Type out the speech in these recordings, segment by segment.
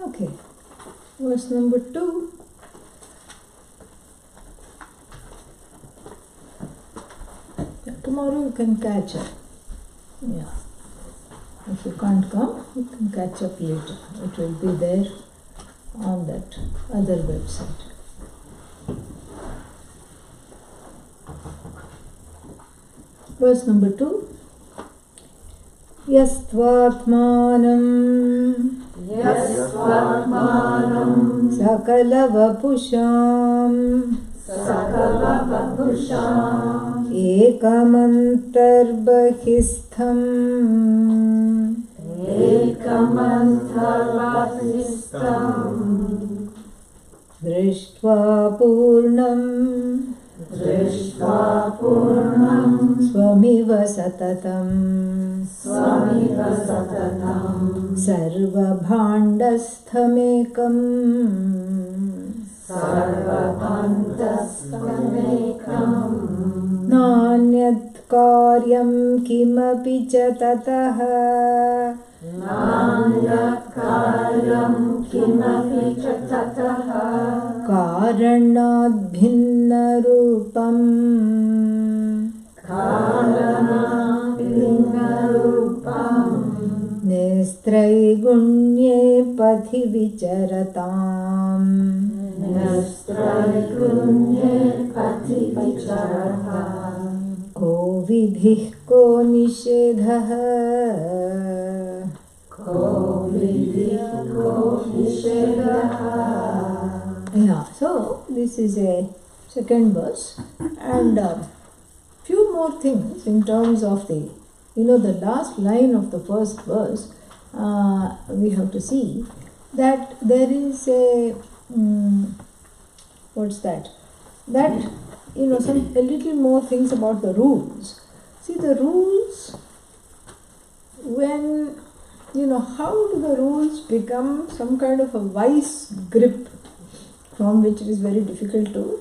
Okay, verse number 2. Tomorrow you can catch up. Yeah. If you can't come, you can catch up later. It will be there on that other website. Verse number 2. Yastvatmanam Sakalavapusham Ekamantarbahishtham Drishtva Purnam Swamiva Satatam Sarvabhandasthamekam Nanyat karyam kimapi cha tataha Karanad bhinna rupam Nestraigunye pathi vicharatam Ko vidhih ko nishedhah Yeah, so this is a second verse, and few more things in terms of the last line of the first verse. We have to see that there is a what's that? That a little more things about the rules. See, the rules, when how do the rules become some kind of a vice grip from which it is very difficult to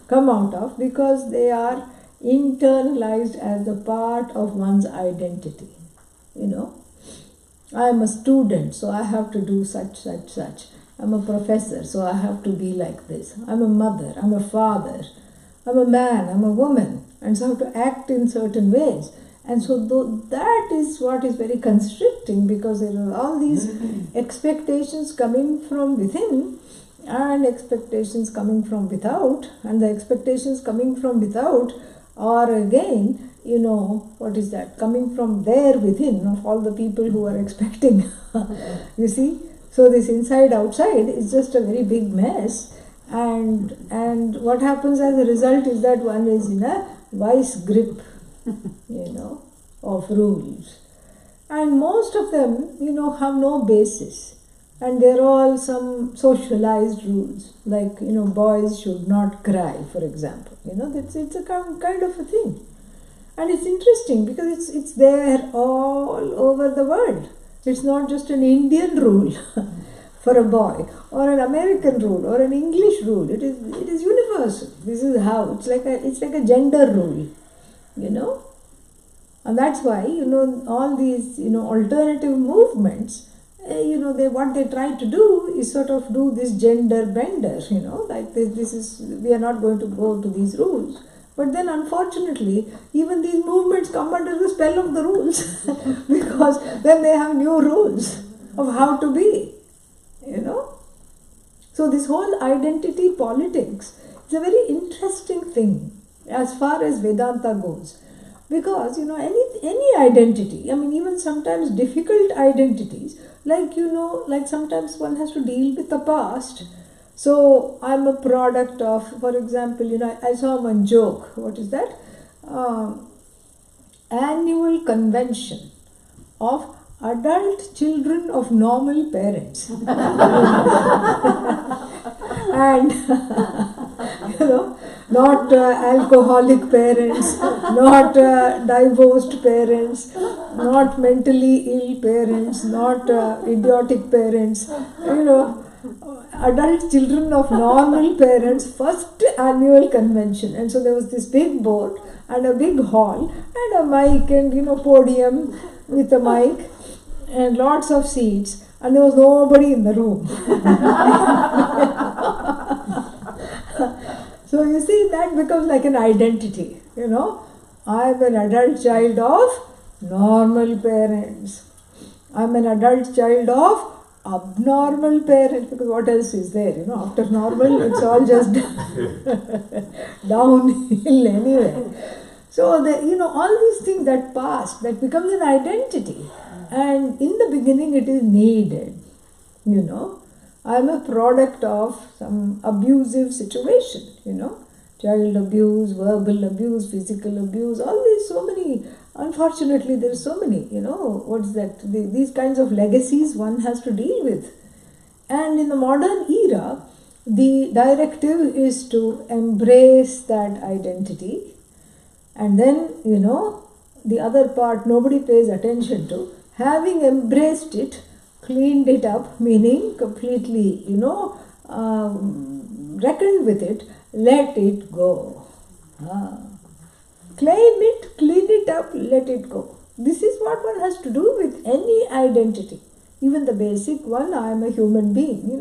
come out of, because they are internalized as a part of one's identity. I am a student, so I have to do such. I'm a professor, so I have to be like this. I'm a mother, I'm a father, I'm a man, I'm a woman, and so I have to act in certain ways. And so that is what is very constricting, because there are all these expectations coming from within and expectations coming from without, and the expectations coming from without are again, what is that? Coming from there within, of all the people who are expecting. You see? So this inside outside is just a very big mess, and what happens as a result is that one is in a vice grip, of rules. And most of them, have no basis. And they're all some socialized rules, like, boys should not cry, for example. It's a kind of a thing. And it's interesting because it's there all over the world. It's not just an Indian rule for a boy, or an American rule, or an English rule. It is universal. This is how it's like a gender rule, and that's why all these alternative movements. What they try to do is sort of do this gender bender. Like this is, we are not going to go to these rules. But then unfortunately, even these movements come under the spell of the rules because then they have new rules of how to be, So this whole identity politics is a very interesting thing as far as Vedanta goes. Because, any identity, even sometimes difficult identities, like sometimes one has to deal with the past. So I'm a product of, for example, I saw one joke. What is that? Annual convention of adult children of normal parents. And not alcoholic parents, not divorced parents, not mentally ill parents, not idiotic parents, adult children of normal parents, first annual convention. And so there was this big board and a big hall and a mic and podium with a mic and lots of seats, and there was nobody in the room. So you see, that becomes like an identity. I'm an adult child of normal parents. I'm an adult child of abnormal parents, because what else is there? After normal, it's all just downhill anyway. So all these things that pass, that becomes an identity. And in the beginning, it is needed. I'm a product of some abusive situation, child abuse, verbal abuse, physical abuse, all these, so many. Unfortunately, there are so many, what's that? These kinds of legacies one has to deal with. And in the modern era, the directive is to embrace that identity. And then, the other part nobody pays attention to. Having embraced it, cleaned it up, meaning completely, reckoned with it, let it go. Claim it, clean it up, let it go. This is what one has to do with any identity. Even the basic one, I am a human being,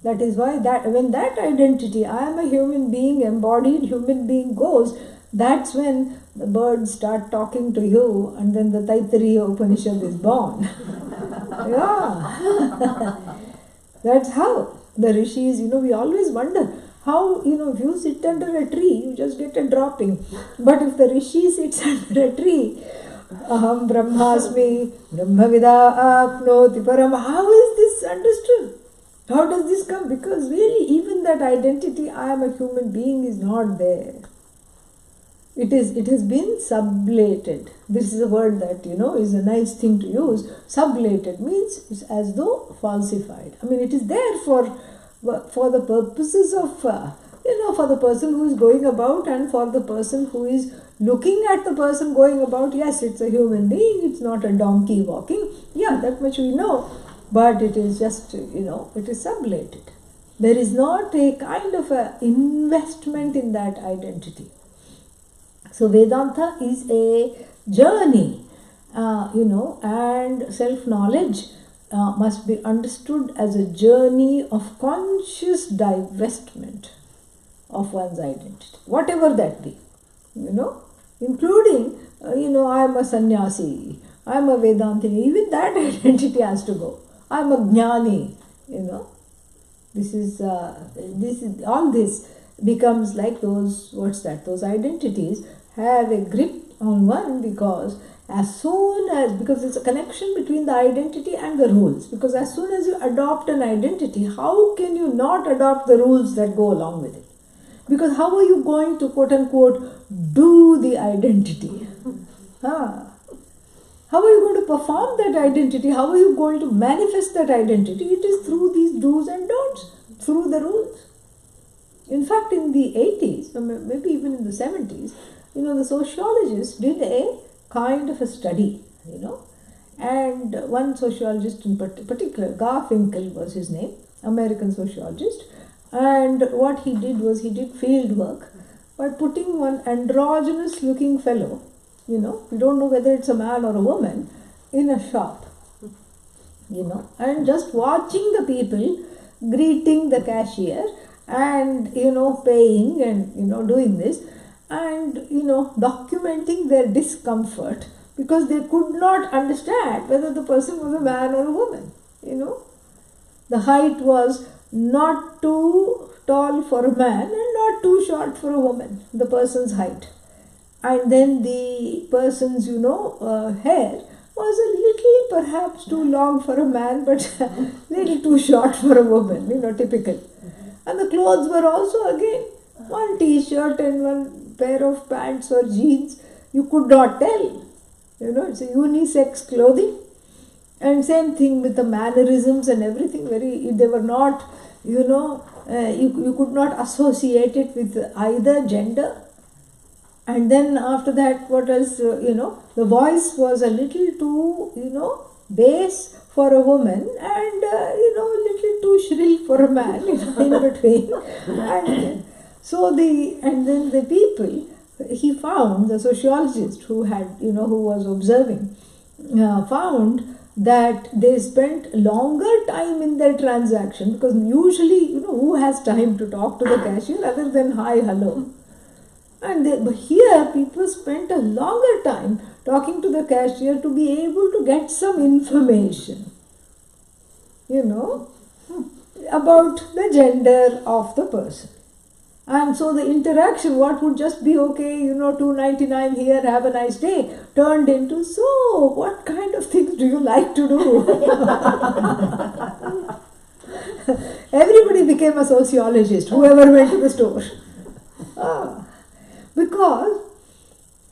That is why when that identity, I am a human being, embodied human being goes, that's when the birds start talking to you, and then the Taittiriya Upanishad is born. That's how the rishis, we always wonder how, if you sit under a tree, you just get a dropping. But if the rishi sits under a tree, aham brahmasmi, brahmavida apnoti param, how is this understood? How does this come? Because really, even that identity, I am a human being, is not there. It has been sublated. This is a word that, is a nice thing to use. Sublated means it's as though falsified. It is there for the purposes of, for the person who is going about and for the person who is looking at the person going about. Yes, it's a human being, it's not a donkey walking. Yeah, that much we know. But it is just, it is sublated. There is not a kind of a investment in that identity. So Vedanta is a journey, and self-knowledge must be understood as a journey of conscious divestment of one's identity, whatever that be, including, I am a sannyasi, I am a Vedantini, even that identity has to go. I am a jnani, this is all this becomes like those identities have a grip on one, because it's a connection between the identity and the rules. Because as soon as you adopt an identity, how can you not adopt the rules that go along with it? Because how are you going to, quote unquote, do the identity? How are you going to perform that identity? How are you going to manifest that identity? It is through these do's and don'ts, through the rules. In fact, in the 80s, or maybe even in the 70s, the sociologists did a kind of a study, and one sociologist in particular, Garfinkel was his name, American sociologist, and what he did was he did field work by putting one androgynous looking fellow, we don't know whether it's a man or a woman, in a shop, and just watching the people greeting the cashier and, paying and, doing this, and, documenting their discomfort, because they could not understand whether the person was a man or a woman, The height was not too tall for a man and not too short for a woman, the person's height. And then the person's, hair was a little perhaps too long for a man, but a little too short for a woman, typical. And the clothes were also, again, one t-shirt and one pair of pants or jeans. You could not tell. It's a unisex clothing. And same thing with the mannerisms and everything. They were not, You could not associate it with either gender. And then after that, what else, the voice was a little too, bass for a woman and, a little too shrill for a man, in between. And then the people, he found, the sociologist who had, who was observing, found that they spent longer time in their transaction, because usually, who has time to talk to the cashier other than hi, hello? But here people spent a longer time talking to the cashier to be able to get some information, about the gender of the person. And so the interaction, what would just be okay, $2.99 here, have a nice day, turned into, so what kind of things do you like to do? Everybody became a sociologist, whoever went to the store. Because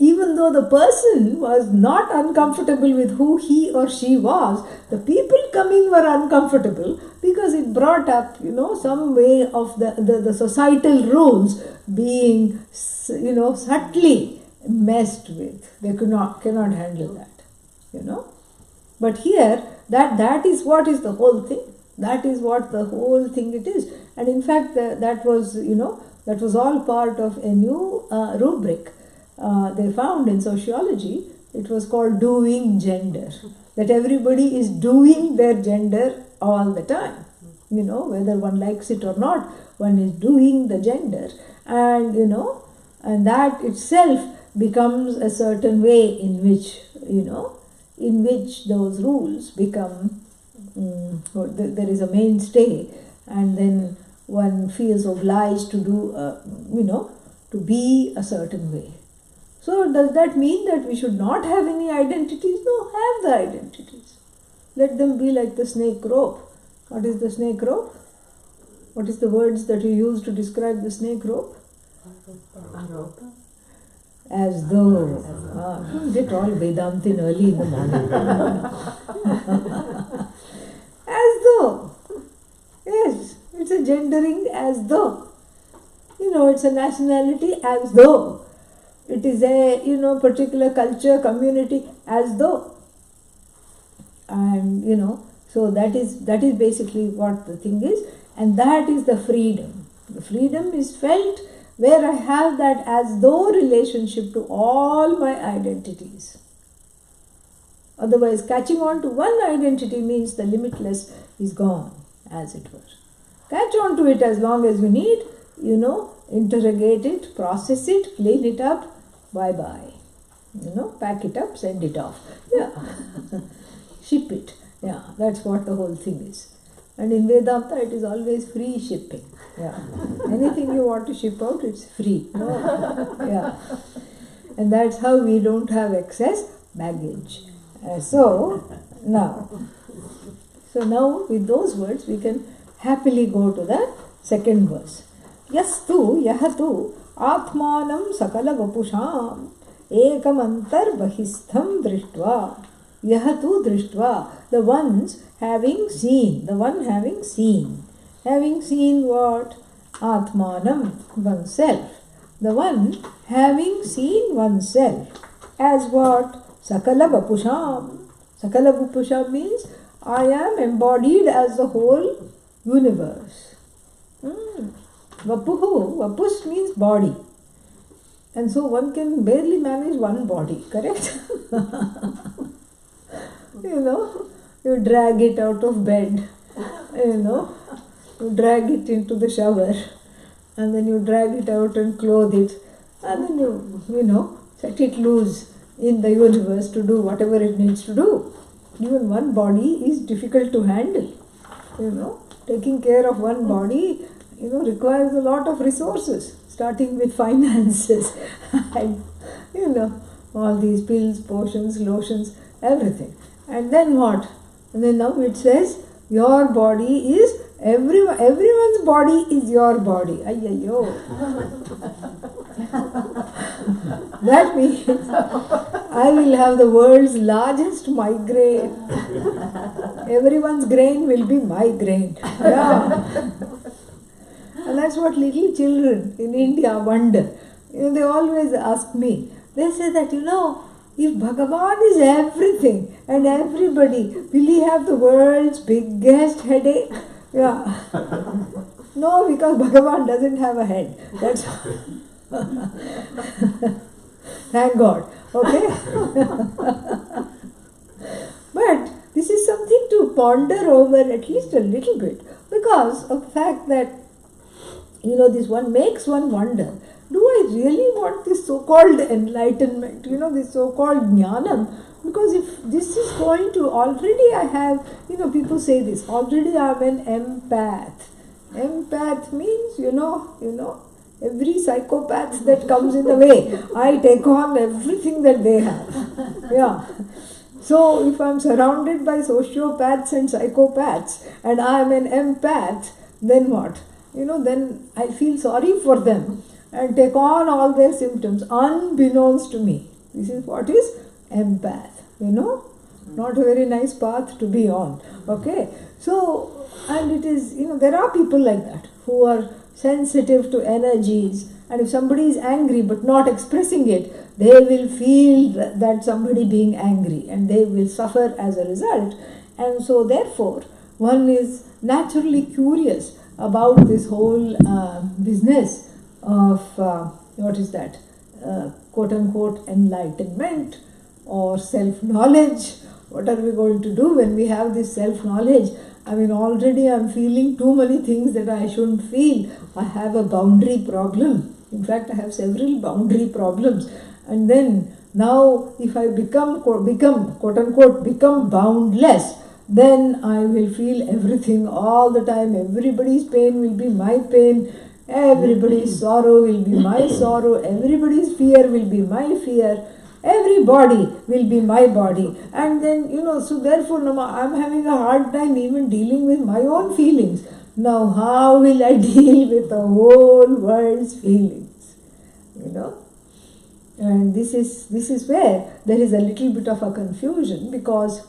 even though the person was not uncomfortable with who he or she was, the people coming were uncomfortable because it brought up, some way of the societal rules being, subtly messed with. They cannot handle that, But here, that is what is the whole thing. That is what the whole thing it is. And in fact, that was all part of a new rubric they found in sociology. It was called doing gender. That everybody is doing their gender all the time. Whether one likes it or not, one is doing the gender. And, and that itself becomes a certain way in which, those rules become, there is a mainstay, and then one feels obliged to do, to be a certain way. So does that mean that we should not have any identities? No, have the identities. Let them be like the snake rope. What is the snake rope? What is the words that you use to describe the snake rope? As though. Don't get all Vedantin early in the morning. As though. Yes, it's a gendering as though. It's a nationality as though. It is a, particular culture, community as though. And, so that is basically what the thing is. And that is the freedom. The freedom is felt where I have that as though relationship to all my identities. Otherwise, catching on to one identity means the limitless is gone, as it were. Catch on to it as long as you need, interrogate it, process it, clean it up, bye-bye. Pack it up, send it off. Yeah. Ship it. Yeah, that's what the whole thing is. And in Vedanta, it is always free shipping. Yeah. Anything you want to ship out, it's free. No? Yeah. And that's how we don't have excess baggage. So now with those words, we can happily go to the second verse. Yastu yahatu atmanam sakala vapusham ekam antar bahistham drishtva. Yahatu drishtva, the one having seen what? Atmanam, oneself. The one having seen oneself as what? Sakala vapusham. Sakala vapusham means I am embodied as the whole universe. Vapus means body. And so one can barely manage one body, correct? You drag it out of bed, you drag it into the shower, and then you drag it out and clothe it, and then you set it loose in the universe to do whatever it needs to do. Even one body is difficult to handle. Taking care of one body, requires a lot of resources, starting with finances, and, all these pills, potions, lotions, everything. And then what? And then now it says, your body is, everyone's body is your body. Ayyo. That means I will have the world's largest migraine. Everyone's grain will be my grain. Yeah. that's what little children in India wonder. They always ask me, they say that, if Bhagavan is everything and everybody, will he have the world's biggest headache? Yeah. No, because Bhagavan doesn't have a head. That's thank God. Okay? But this is something to ponder over at least a little bit, because of the fact that, this one makes one wonder, do I really want this so-called enlightenment, this so-called jnanam? Because if this is going to, already I have, people say this, already I'm an empath. Empath means, every psychopath that comes in the way, I take on everything that they have. Yeah. So if I'm surrounded by sociopaths and psychopaths and I'm an empath, then what? Then I feel sorry for them and take on all their symptoms unbeknownst to me. This is what is empath, not a very nice path to be on. Okay, so, and it is, there are people like that who are sensitive to energies, and if somebody is angry but not expressing it, they will feel that somebody being angry and they will suffer as a result. And so therefore one is naturally curious about this whole business of quote unquote enlightenment or self-knowledge. What are we going to do when we have this self-knowledge? Already I'm feeling too many things that I shouldn't feel. I have a boundary problem. In fact, I have several boundary problems. And then now if I become quote unquote become boundless, then I will feel everything all the time. Everybody's pain will be my pain. Everybody's sorrow will be my sorrow. Everybody's fear will be my fear. Every body will be my body. And then, so therefore I'm having a hard time even dealing with my own feelings. Now how will I deal with the whole world's feelings? And this is where there is a little bit of a confusion, because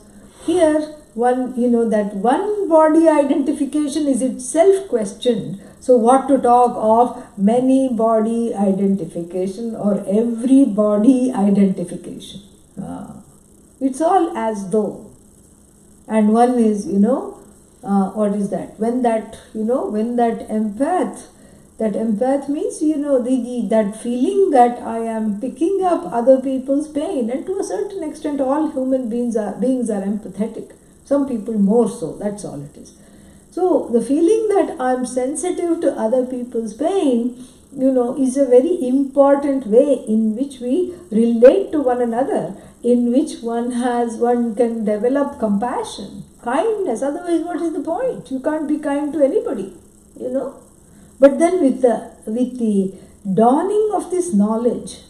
here that one body identification is itself questioned. So what to talk of many body identification or every body identification? It's all as though. And one is, what is that? When that empath means, that feeling that I am picking up other people's pain, and to a certain extent all human beings are empathetic. Some people more so, that's all it is. So the feeling that I'm sensitive to other people's pain, is a very important way in which we relate to one another, in which one can develop compassion, kindness. Otherwise, what is the point? You can't be kind to anybody, But then with the dawning of this knowledge,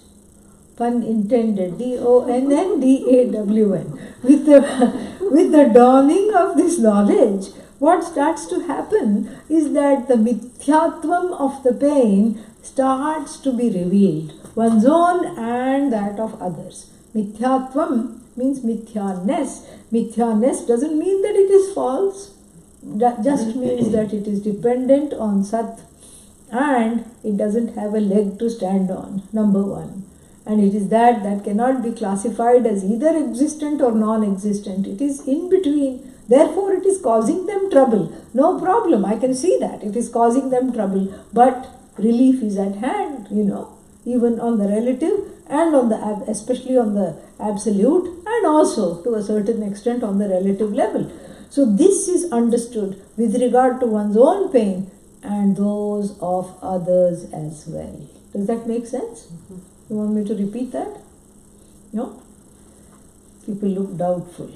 pun intended, DONNDAWN, with the dawning of this knowledge, what starts to happen is that the mithyatvam of the pain starts to be revealed, one's own and that of others. Mithyatvam means mithyaness. Mithyaness doesn't mean that it is false, that just means that it is dependent on Sat and it doesn't have a leg to stand on, number one. And it is that cannot be classified as either existent or non-existent. It is in between. Therefore, it is causing them trouble. No problem, I can see that. It is causing them trouble. But relief is at hand, even on the relative and especially on the absolute, and also to a certain extent on the relative level. So this is understood with regard to one's own pain and those of others as well. Does that make sense? You want me to repeat that? No? People look doubtful.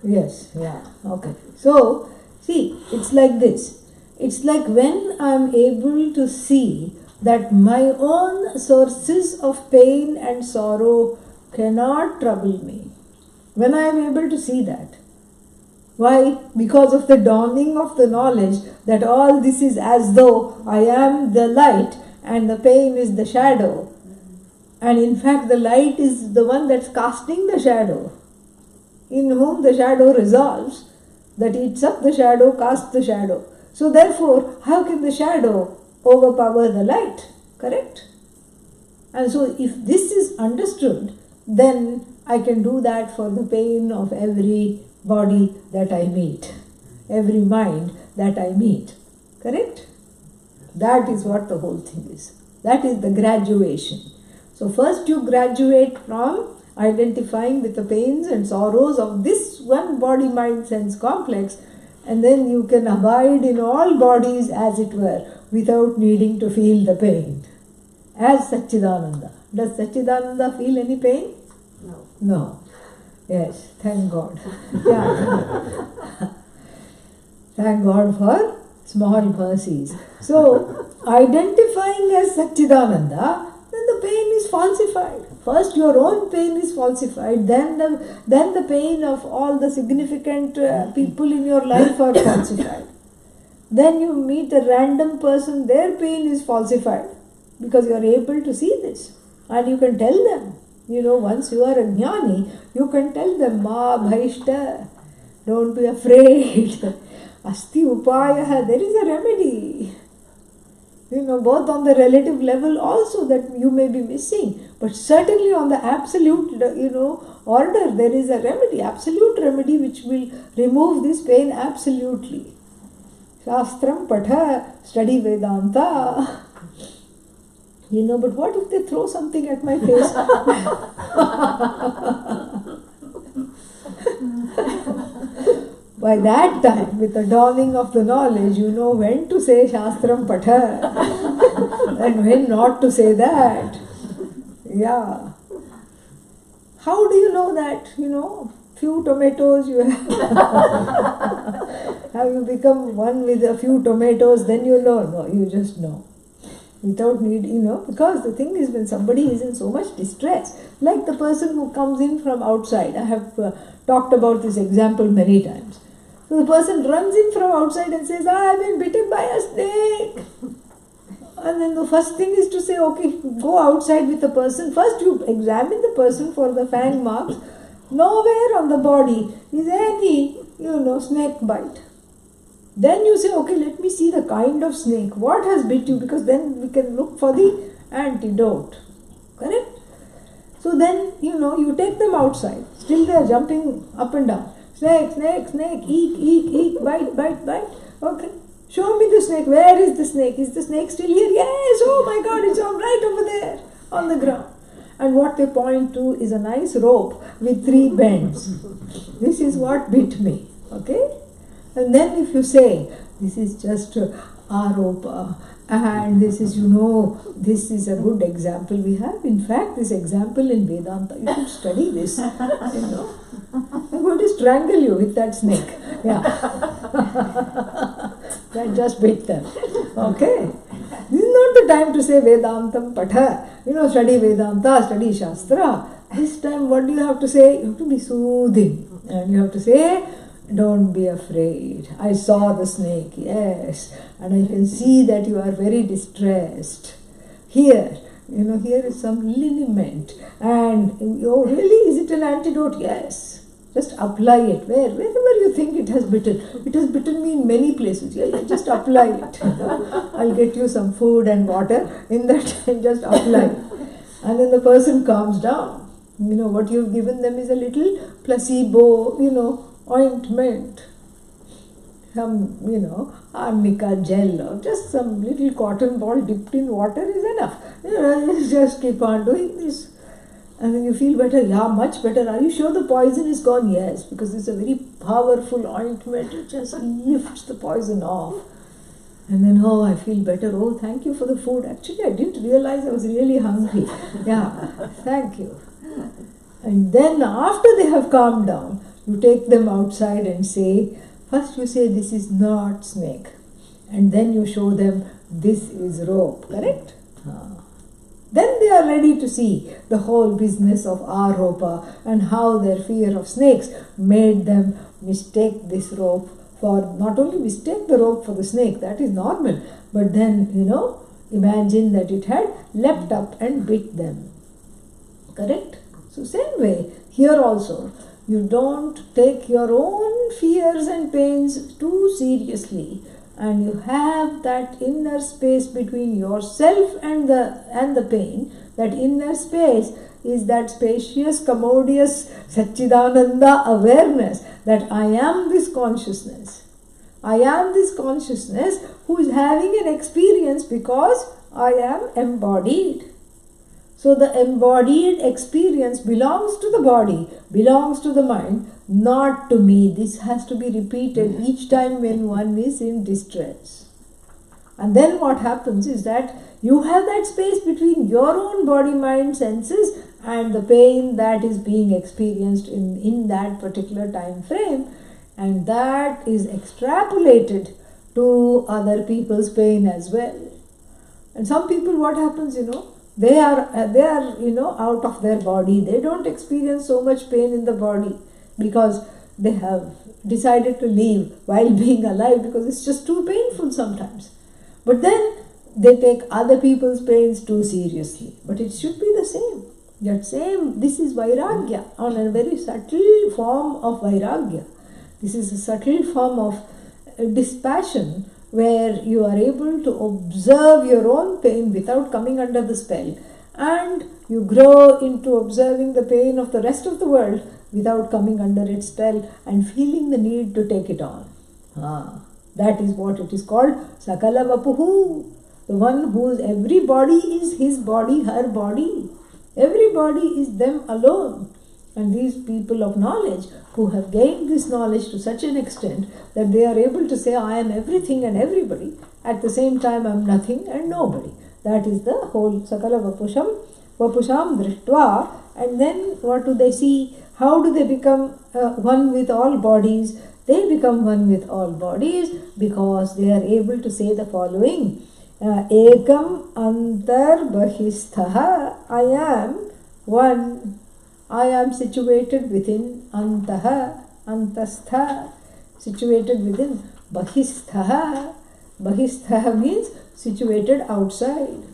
Yes, yeah, okay. So, see, it's like this. It's like when I'm able to see that my own sources of pain and sorrow cannot trouble me. When I am able to see that. Why? Because of the dawning of the knowledge that all this is as though I am the light and the pain is the shadow. And in fact, the light is the one that's casting the shadow, in whom the shadow resolves, that eats up the shadow, casts the shadow. So therefore, how can the shadow overpower the light, correct? And so if this is understood, then I can do that for the pain of every body that I meet, every mind that I meet, correct? That is what the whole thing is. That is the graduation. So first you graduate from identifying with the pains and sorrows of this one body, mind, sense complex, and then you can abide in all bodies as it were, without needing to feel the pain. As Satchidananda. Does Satchidananda feel any pain? No. No. Yes, thank God. Yeah. Thank God for small mercies. So, identifying as Satchidananda, then the pain is falsified. First your own pain is falsified, then the pain of all the significant people in your life are falsified. Then you meet a random person, their pain is falsified, because you are able to see this. And you can tell them, once you are a jnani, you can tell them, Ma bhaishta, don't be afraid. Asti upaya, there is a remedy. Both on the relative level also that you may be missing, but certainly on the absolute, order, there is a remedy, absolute remedy which will remove this pain absolutely. Shastram patha, study Vedanta. But what if they throw something at my face? By that time, with the dawning of the knowledge, you know when to say Shastram Patha and when not to say that. Yeah. How do you know that? Few tomatoes you have. Have you become one with a few tomatoes? Then you know. No, you just know. Without need, because the thing is, when somebody is in so much distress, like the person who comes in from outside, I have talked about this example many times. So the person runs in from outside and says, I have been bitten by a snake. And then the first thing is to say, okay, go outside with the person. First you examine the person for the fang marks. Nowhere on the body is any, snake bite. Then you say, okay, let me see the kind of snake. What has bit you? Because then we can look for the antidote. Correct? So then, you take them outside. Still they are jumping up and down. Snake, snake, snake, eek, bite, bite, bite. Okay. Show me the snake. Where is the snake? Is the snake still here? Yes. Oh my God, it's all right over there on the ground. And what they point to is a nice rope with 3 bends. This is what bit me. Okay? And then if you say, this is just aropa, and this is, this is a good example we have. In fact, this example in Vedanta, you should study this. I'm going to strangle you with that snake. Yeah. That just bit them. Okay. This is not the time to say Vedantam Patha. Study Vedanta, study Shastra. This time what do you have to say? You have to be soothing. And you have to say, don't be afraid. I saw the snake, yes. And I can see that you are very distressed. Here, here is some liniment. And, oh really, is it an antidote? Yes. Just apply it. Wherever you think it has bitten. It has bitten me in many places. Yeah, just apply it. I'll get you some food and water. In that time, just apply it. And then the person calms down. What you've given them is a little placebo, ointment, some, arnica gel or just some little cotton ball dipped in water is enough. Just keep on doing this. And then you feel better. Yeah, much better. Are you sure the poison is gone? Yes, because it's a very powerful ointment. It just lifts the poison off. And then, oh, I feel better. Oh, thank you for the food. Actually, I didn't realize I was really hungry. Yeah, thank you. And then after they have calmed down, you take them outside and say, first you say this is not snake. And then you show them this is rope, correct? Then they are ready to see the whole business of aropa and how their fear of snakes made them mistake this rope for, not only mistake the rope for the snake, that is normal, but then, imagine that it had leapt up and bit them. Correct? So same way, here also, you don't take your own fears and pains too seriously. and you have that inner space between yourself and the pain. That inner space is that spacious, commodious Satchidananda awareness that I am this consciousness. I am this consciousness who is having an experience because I am embodied. So the embodied experience belongs to the body, belongs to the mind, not to me. This has to be repeated each time when one is in distress. And then what happens is that you have that space between your own body, mind, senses and the pain that is being experienced in that particular time frame, and that is extrapolated to other people's pain as well. And some people, what happens, they are out of their body. They don't experience so much pain in the body because they have decided to leave while being alive because it's just too painful sometimes. But then they take other people's pains too seriously. But it should be the same. This is Vairagya, on a very subtle form of Vairagya. This is a subtle form of dispassion where you are able to observe your own pain without coming under the spell, and you grow into observing the pain of the rest of the world without coming under its spell and feeling the need to take it on. That is what it is called, Sakala Vapuhu, the one whose every body is his body, her body. Every body is them alone. And these people of knowledge who have gained this knowledge to such an extent that they are able to say, I am everything and everybody, at the same time I am nothing and nobody. That is the whole Sakala Vapusham Drishtva. And then what do they see? How do they become one with all bodies? They become one with all bodies because they are able to say the following. Ekam antar bahisthaha. I am one. I am situated within antaha, antastha, situated within bahisthaha. Bahisthaha means situated outside.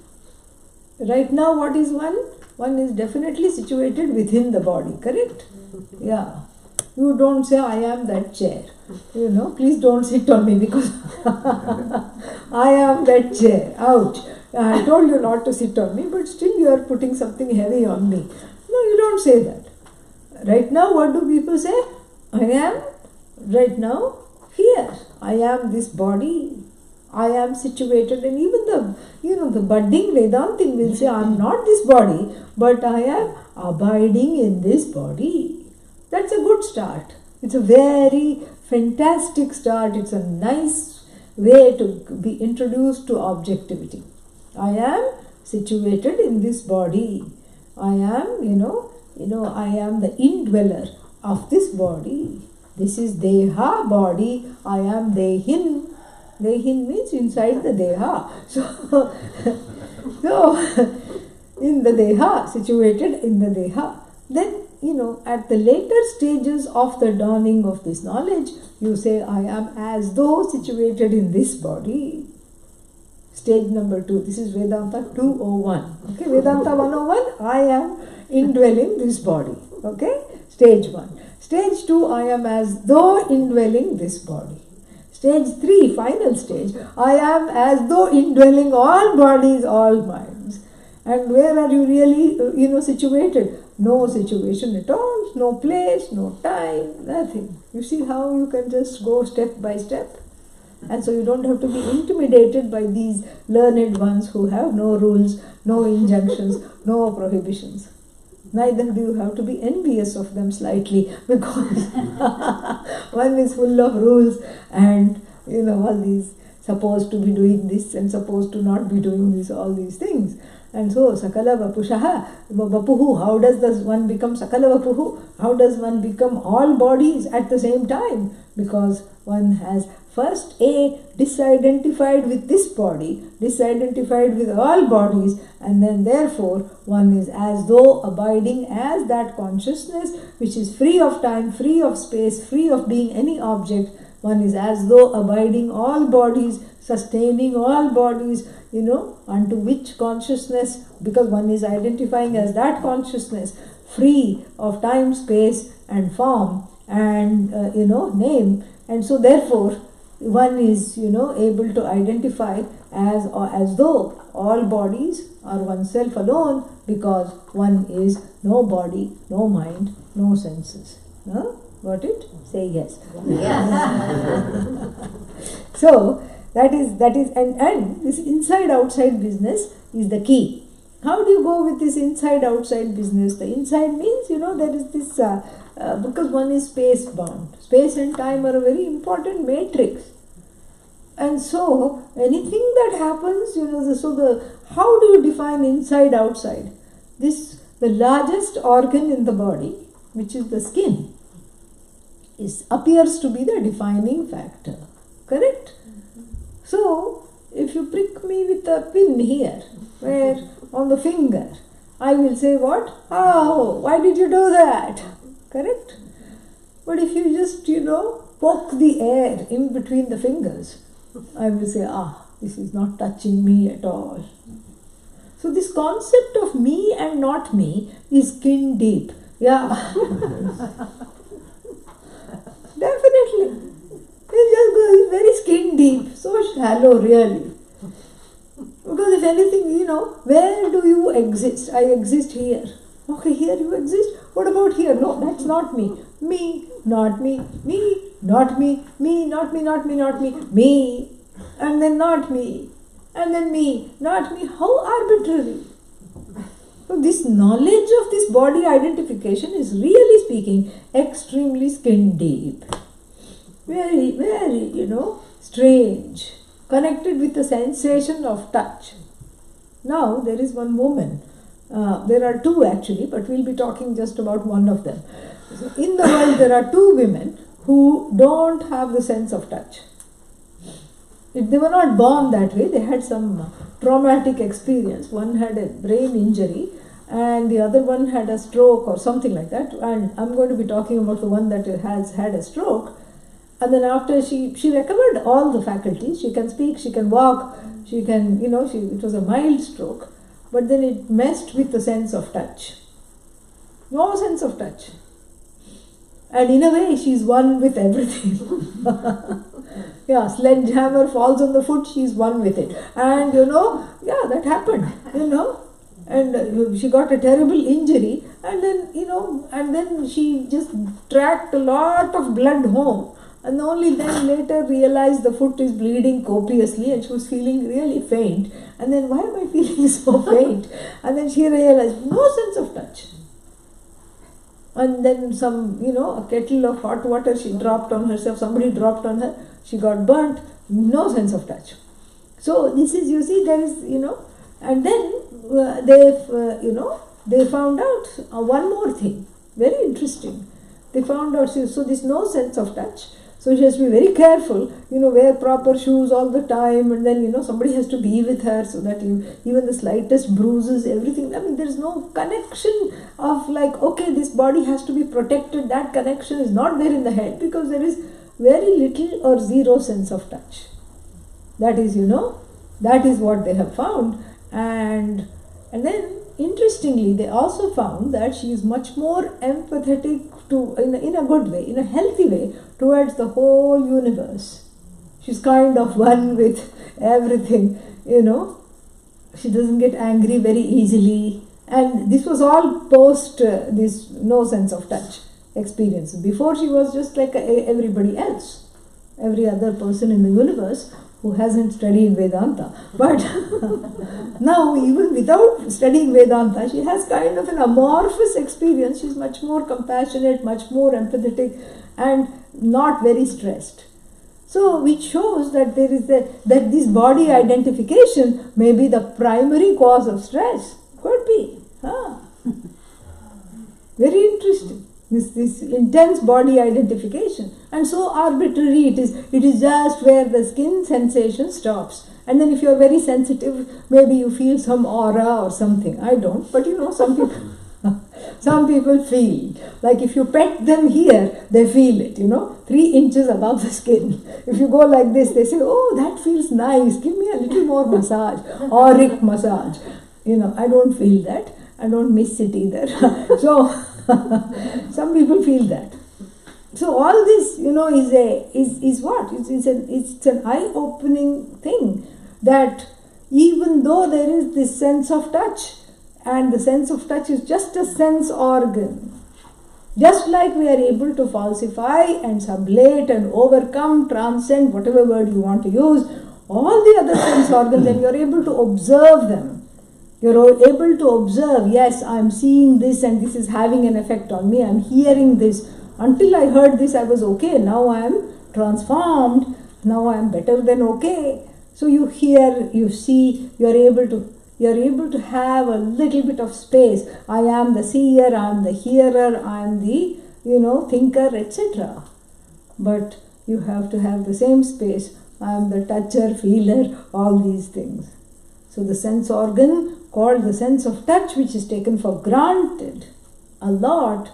Right now what is one? One is definitely situated within the body, correct? Yeah. You don't say, I am that chair. Please don't sit on me because I am that chair. Ouch. I told you not to sit on me, but still you are putting something heavy on me. No, you don't say that. Right now, what do people say? I am right now here. I am this body. I am situated, and even the budding Vedantin will say, I am not this body, but I am abiding in this body. That's a good start. It's a very fantastic start. It's a nice way to be introduced to objectivity. I am situated in this body. I am, I am the indweller of this body. This is Deha body. I am Dehin. Dehin means inside the Deha. So in the Deha, situated in the Deha. Then, at the later stages of the dawning of this knowledge, you say, I am as though situated in this body. Stage number 2. This is Vedanta 201. Okay, Vedanta 101, I am indwelling this body. Okay, stage 1. Stage 2, I am as though indwelling this body. Stage 3, final stage, I am as though indwelling all bodies, all minds. And where are you really, situated? No situation at all, no place, no time, nothing. You see how you can just go step by step? And so you don't have to be intimidated by these learned ones who have no rules, no injunctions, no prohibitions. Neither do you have to be envious of them slightly, because one is full of rules and, all these supposed to be doing this and supposed to not be doing this, all these things. And so, Sakala Vapuhu, how does one become Sakala Vapuhu? How does one become all bodies at the same time? Because one has first disidentified with this body, disidentified with all bodies, and then therefore one is as though abiding as that consciousness which is free of time, free of space, free of being any object. One is as though abiding all bodies, sustaining all bodies, unto which consciousness, because one is identifying as that consciousness, free of time, space and form and, name. And so therefore, one is, able to identify as though all bodies are oneself alone, because one is no body, no mind, no senses. Huh? Got it? Say yes. So that is and this inside outside business is the key. How do you go with this inside outside business? The inside means, there is this because one is space bound. Space and time are a very important matrix. And so anything that happens, how do you define inside outside? The largest organ in the body, which is the skin, appears to be the defining factor. Correct? So if you prick me with a pin here, where on the finger, I will say what? Oh, why did you do that? Correct? But if you just, poke the air in between the fingers, I will say, this is not touching me at all. So this concept of me and not me is skin deep. Yeah. Definitely. It's very skin deep, so shallow really. Because if anything, where do you exist? I exist here. Okay, here you exist. What about here? No, that's not me. Me, not me. Me, not me. Me, not me, not me, not me. Me, and then not me. And then me, not me. How arbitrary. So this knowledge of this body identification is, really speaking, extremely skin deep. Very, very, strange. Connected with the sensation of touch. Now, there is one woman. There are two actually, but we'll be talking just about one of them. So in the world, there are two women who don't have the sense of touch. They were not born that way. They had some traumatic experience. One had a brain injury and the other one had a stroke or something like that. And I'm going to be talking about the one that has had a stroke. And then after she recovered all the faculties. She can speak, she can walk, she can, it was a mild stroke. But then it messed with the sense of touch. No sense of touch. And in a way, she's one with everything. Yeah, sledgehammer falls on the foot, she's one with it. And that happened, And she got a terrible injury. And then, she just tracked a lot of blood home. And only then later realized the foot is bleeding copiously and she was feeling really faint. And then, why am I feeling so faint? And then she realized, no sense of touch. And then some, a kettle of hot water she dropped on herself, somebody dropped on her, she got burnt, no sense of touch. So this is, there is, and then they found out one more thing, very interesting. They found out, so this no sense of touch. So she has to be very careful, wear proper shoes all the time, and then, somebody has to be with her so that even the slightest bruises, everything, there is no connection of okay, this body has to be protected. That connection is not there in the head because there is very little or zero sense of touch. That is, that is what they have found. And then, interestingly, they also found that she is much more empathetic in a good way, in a healthy way, towards the whole universe. She's kind of one with everything, She doesn't get angry very easily. And this was all post this no sense of touch experience. Before, she was just like everybody else, every other person in the universe who hasn't studied Vedanta. But now, even without studying Vedanta, she has kind of an amorphous experience. She's much more compassionate, much more empathetic, and not very stressed. So, which shows that there is that this body identification may be the primary cause of stress. Could be. Very interesting. This intense body identification, and so arbitrary it is. It is just where the skin sensation stops. And then if you are very sensitive, maybe you feel some aura or something. I don't, but some people feel. Like if you pet them here, they feel it, 3 inches above the skin. If you go like this, they say, oh, that feels nice. Give me a little more massage, auric massage. I don't feel that. I don't miss it either. So, some people feel that. So all this, is what? It's an eye-opening thing, that even though there is this sense of touch, and the sense of touch is just a sense organ, just like we are able to falsify and sublate and overcome, transcend, whatever word you want to use, all the other sense organs, and you are able to observe them. You're able to observe, yes, I'm seeing this and this is having an effect on me, I'm hearing this. Until I heard this, I was okay. Now I am transformed. Now I am better than okay. So you hear, you see, you're able to have a little bit of space. I am the seer, I am the hearer, I am the, thinker, etc. But you have to have the same space. I am the toucher, feeler, all these things. So the sense organ called the sense of touch, which is taken for granted a lot,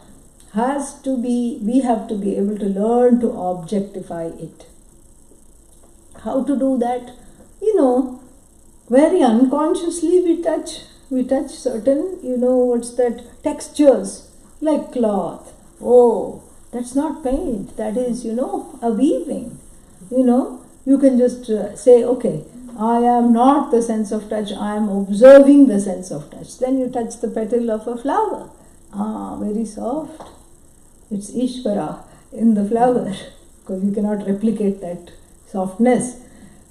we have to be able to learn to objectify it. How to do that? Very unconsciously we touch certain, textures, like cloth. Oh, that's not paint, that is, a weaving. You can just say, okay, I am not the sense of touch, I am observing the sense of touch. Then you touch the petal of a flower. Very soft. It's Ishvara in the flower, because you cannot replicate that softness.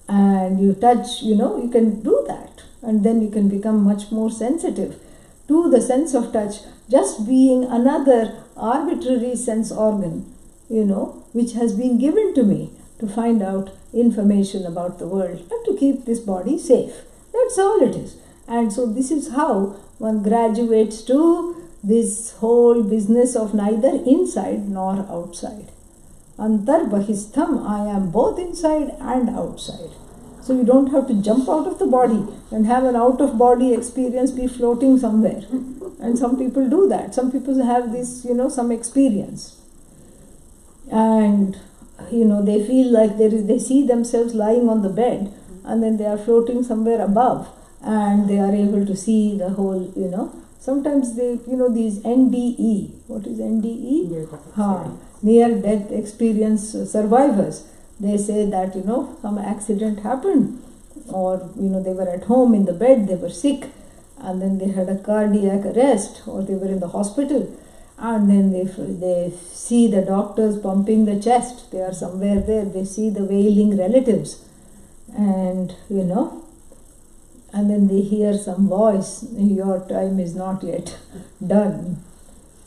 And you touch, you can do that. And then you can become much more sensitive to the sense of touch, just being another arbitrary sense organ, which has been given to me to find out information about the world and to keep this body safe. That's all it is. And so this is how one graduates to this whole business of neither inside nor outside. Antarbahishtham, I am both inside and outside. So you don't have to jump out of the body and have an out-of-body experience, be floating somewhere. And some people do that. Some people have this, some experience. And, they feel like they see themselves lying on the bed, and then they are floating somewhere above, and they are able to see the whole, Sometimes they, these NDE. What is NDE? Near-death experience survivors. They say that, some accident happened, or, they were at home in the bed, they were sick, and then they had a cardiac arrest, or they were in the hospital, and then they see the doctors pumping the chest. They are somewhere there. They see the wailing relatives, and, and then they hear some voice, your time is not yet done.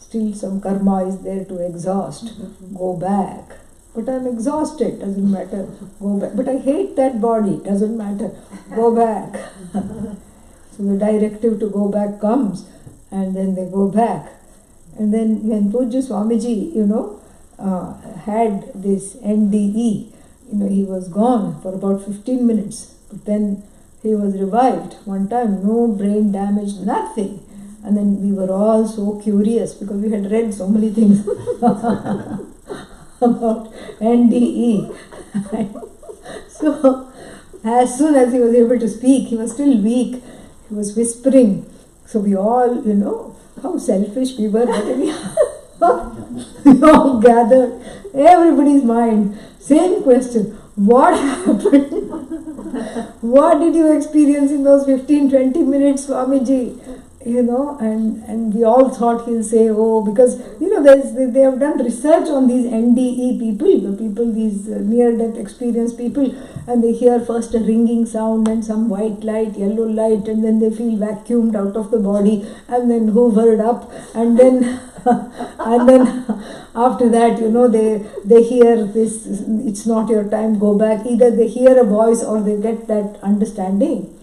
Still some karma is there to exhaust. Go back. But I'm exhausted, doesn't matter. Go back. But I hate that body, doesn't matter. Go back. So the directive to go back comes, and then they go back. And then when Pujya Swamiji, had this NDE, he was gone for about 15 minutes. But then he was revived one time, no brain damage, nothing. And then we were all so curious because we had read so many things about NDE. So as soon as he was able to speak, he was still weak, he was whispering. So we all, how selfish we were, but we all gathered, everybody's mind, same question. What happened? What did you experience in those 15-20 minutes, Swamiji? And we all thought he'll say, oh, because, they have done research on these NDE people, these near-death experience people, and they hear first a ringing sound and some white light, yellow light, and then they feel vacuumed out of the body, and then hoovered up, and then and then after that, they hear this, it's not your time, go back. Either they hear a voice or they get that understanding.